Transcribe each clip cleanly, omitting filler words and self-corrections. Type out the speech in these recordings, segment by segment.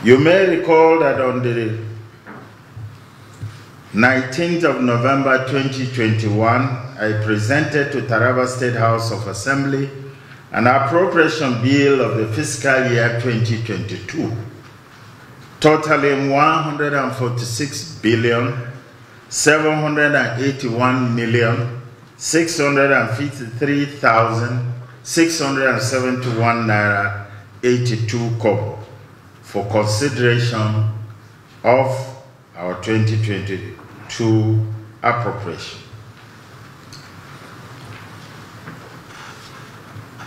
You may recall that on the 19th of November 2021, I presented to Taraba State House of Assembly an appropriation bill of the fiscal year 2022, totaling 146,781,653,671 naira 82 kobo for consideration of our 2022 appropriation.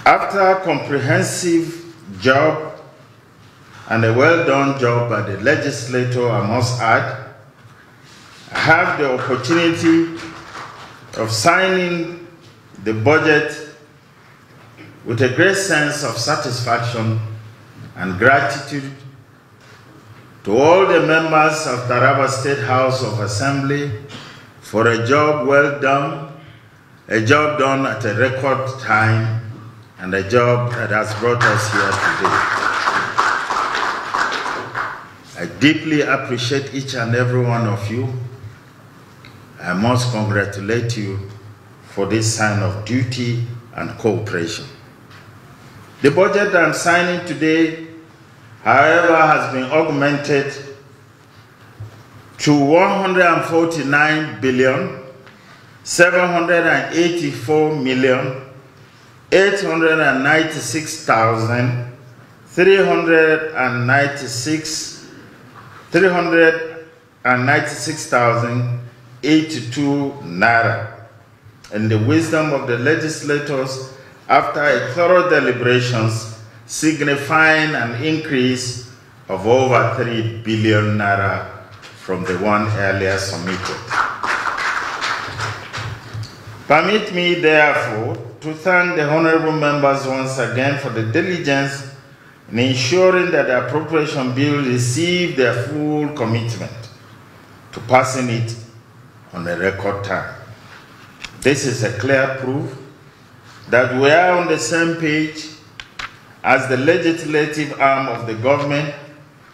After a comprehensive job and a well-done job by the legislator, I must add, I have the opportunity of signing the budget with a great sense of satisfaction and gratitude to all the members of Taraba State House of Assembly for a job well done, a job done at a record time, and a job that has brought us here today. I deeply appreciate each and every one of you. I must congratulate you for this sign of duty and cooperation. The budget I'm signing today, however, has been augmented to 396,082 naira. And the wisdom of the legislators, after a thorough deliberations, signifying an increase of over 3 billion naira from the one earlier submitted. Permit me, therefore, to thank the honorable members once again for the diligence in ensuring that the appropriation bill received their full commitment to passing it on a record time. This is a clear proof that we are on the same page as the legislative arm of the government.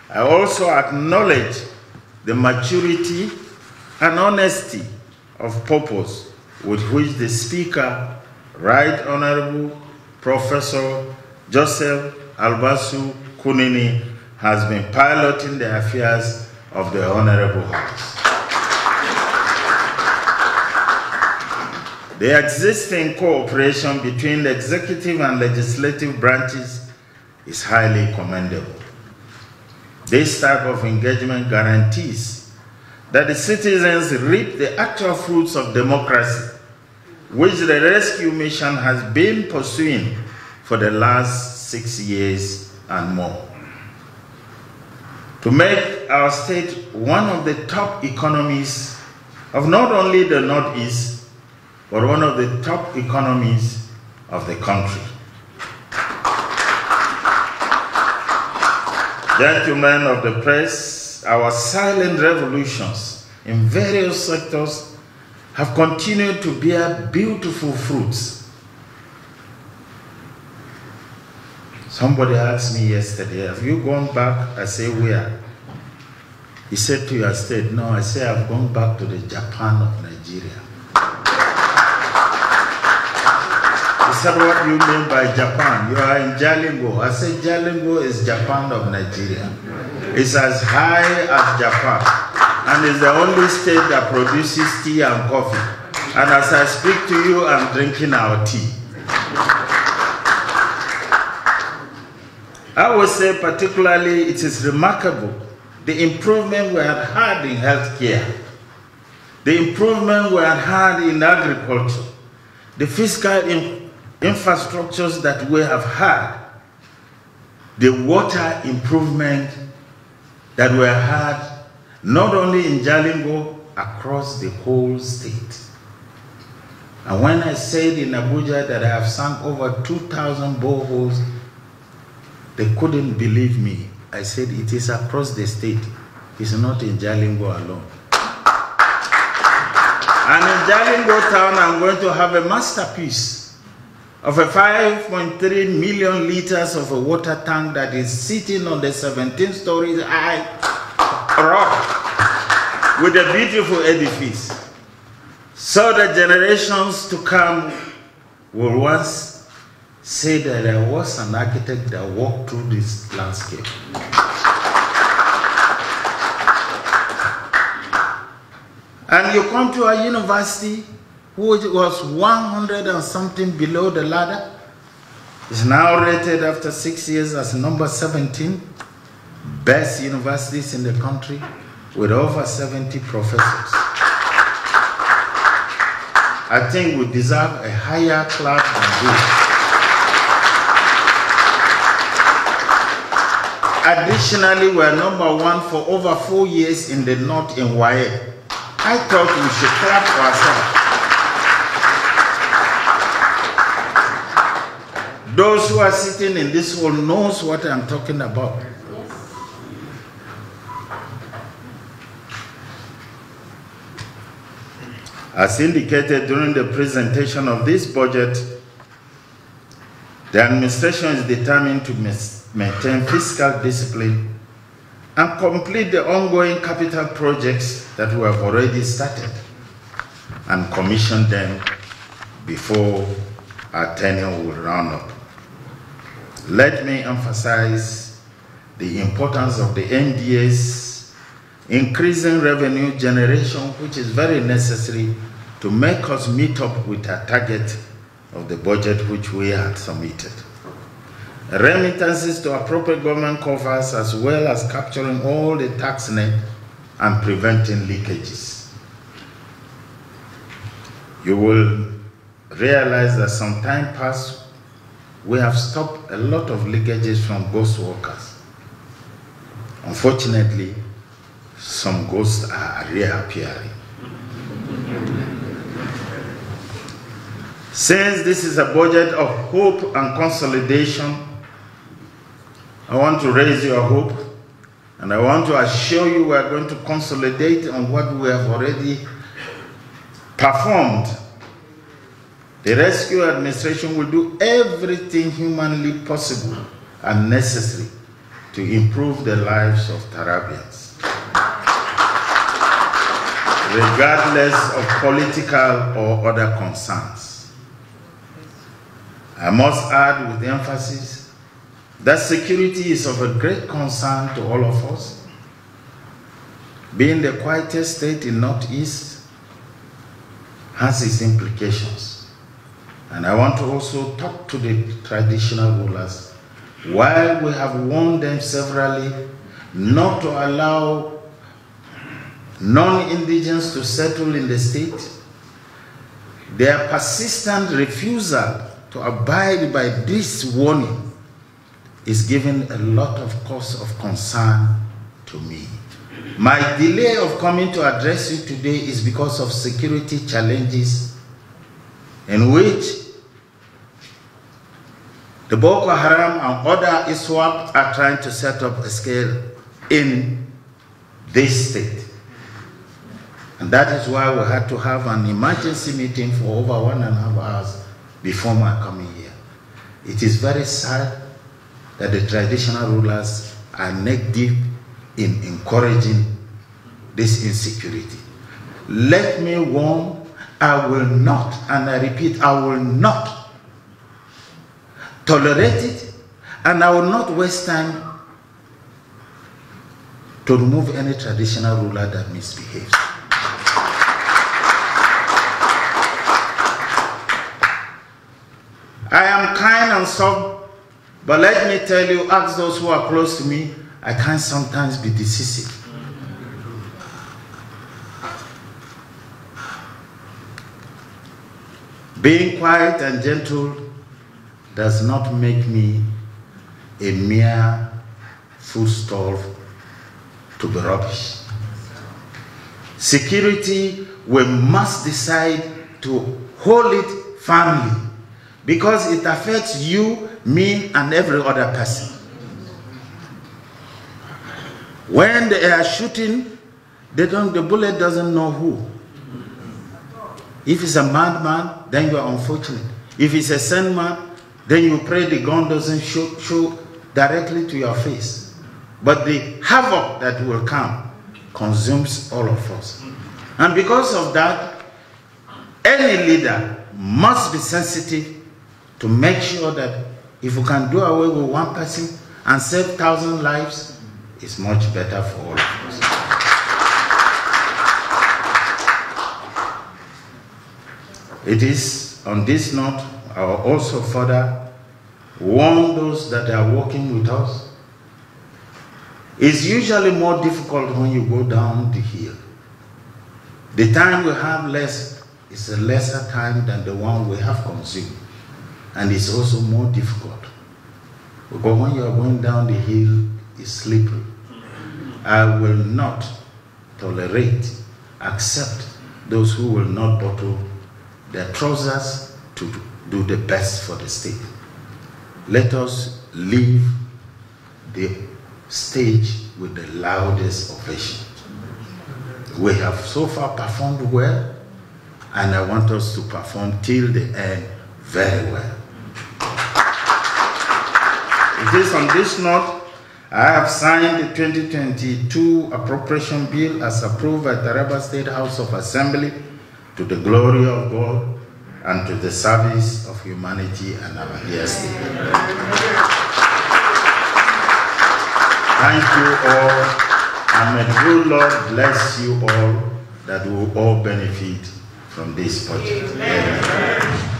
I also acknowledge the maturity and honesty of purpose with which the Speaker, Right Honorable Professor Joseph Albasu Kunini, has been piloting the affairs of the Honorable House. The existing cooperation between the executive and legislative branches is highly commendable. This type of engagement guarantees that the citizens reap the actual fruits of democracy, which the rescue mission has been pursuing for the last 6 years and more. To make our state one of the top economies of not only the Northeast, but one of the top economies of the country. Gentlemen of the press, our silent revolutions in various sectors have continued to bear beautiful fruits. Somebody asked me yesterday, have you gone back? I say, where? He said, to your state. No, I say, I've gone back to the Japan of Nigeria. He said, what do you mean by Japan? You are in Jalingo. I said, Jalingo is Japan of Nigeria. It's as high as Japan. And it's the only state that produces tea and coffee. And as I speak to you, I'm drinking our tea. I would say particularly it is remarkable the improvement we have had in healthcare, the improvement we have had in agriculture, the fiscal infrastructures that we have had, the water improvement that we have had, not only in Jalingo, across the whole state. And when I said in Abuja that I have sunk over 2,000 boreholes, they couldn't believe me. I said it is across the state. It's not in Jalingo alone. And in Jalingo town, I'm going to have a masterpiece of a 5.3 million liters of a water tank that is sitting on the 17 stories high rock with a beautiful edifice, so that generations to come will once say that there was an architect that walked through this landscape. And you come to a university which was 100 and something below the ladder, is now rated after 6 years as number 17 best universities in the country with over 70 professors. I think we deserve a higher clap than this. Additionally, we are number 1 for over 4 years in the North in WAEC. I thought we should clap for ourselves. Those who are sitting in this hall knows what I'm talking about. As indicated during the presentation of this budget, the administration is determined to maintain fiscal discipline and complete the ongoing capital projects that we have already started and commission them before our tenure will run up. Let me emphasize the importance of the NDA's increasing revenue generation, which is very necessary to make us meet up with our target of the budget which we had submitted. Remittances to appropriate government coffers, as well as capturing all the tax net and preventing leakages. You will realize that some time past, we have stopped a lot of leakages from ghost workers. Unfortunately, some ghosts are reappearing. Since this is a budget of hope and consolidation, I want to raise your hope, and I want to assure you we are going to consolidate on what we have already performed. The rescue administration will do everything humanly possible and necessary to improve the lives of Tarabians, regardless of political or other concerns. I must add with emphasis that security is of a great concern to all of us. Being the quietest state in Northeast has its implications. And I want to also talk to the traditional rulers. While we have warned them severally not to allow non-indigenes to settle in the state, their persistent refusal to abide by this warning is giving a lot of cause of concern to me. My delay of coming to address you today is because of security challenges in which the Boko Haram and other ISWAP are trying to set up a scale in this state. And that is why we had to have an emergency meeting for over 1.5 hours before my coming here. It is very sad that the traditional rulers are neck deep in encouraging this insecurity. Let me warn, I will not, and I repeat, I will not tolerate it, and I will not waste time to remove any traditional ruler that misbehaves. I am kind and soft, but let me tell you, ask those who are close to me, I can sometimes be decisive. Being quiet and gentle does not make me a mere foodstuff to be rubbish. Security, we must decide to hold it firmly because it affects you, me, and every other person. When they are shooting, the bullet doesn't know who. If it's a madman, then you are unfortunate. If it's a sandman, then you pray the gun doesn't show directly to your face. But the havoc that will come consumes all of us. And because of that, any leader must be sensitive to make sure that if we can do away with one person and save 1,000 lives, it's much better for all of us. It is on this note, I will also further warn those that are working with us. It's usually more difficult when you go down the hill. The time we have less is a lesser time than the one we have consumed. And it's also more difficult. Because when you are going down the hill, it's slippery. I will not tolerate, accept those who will not buckle their trousers to do the best for the state. Let us leave the stage with the loudest ovation. We have so far performed well, and I want us to perform till the end very well. It is on this note, I have signed the 2022 appropriation bill as approved by Taraba State House of Assembly to the glory of God and to the service of humanity and our dear state. Thank you all, and may the good Lord bless you all, that we will all benefit from this project. Amen.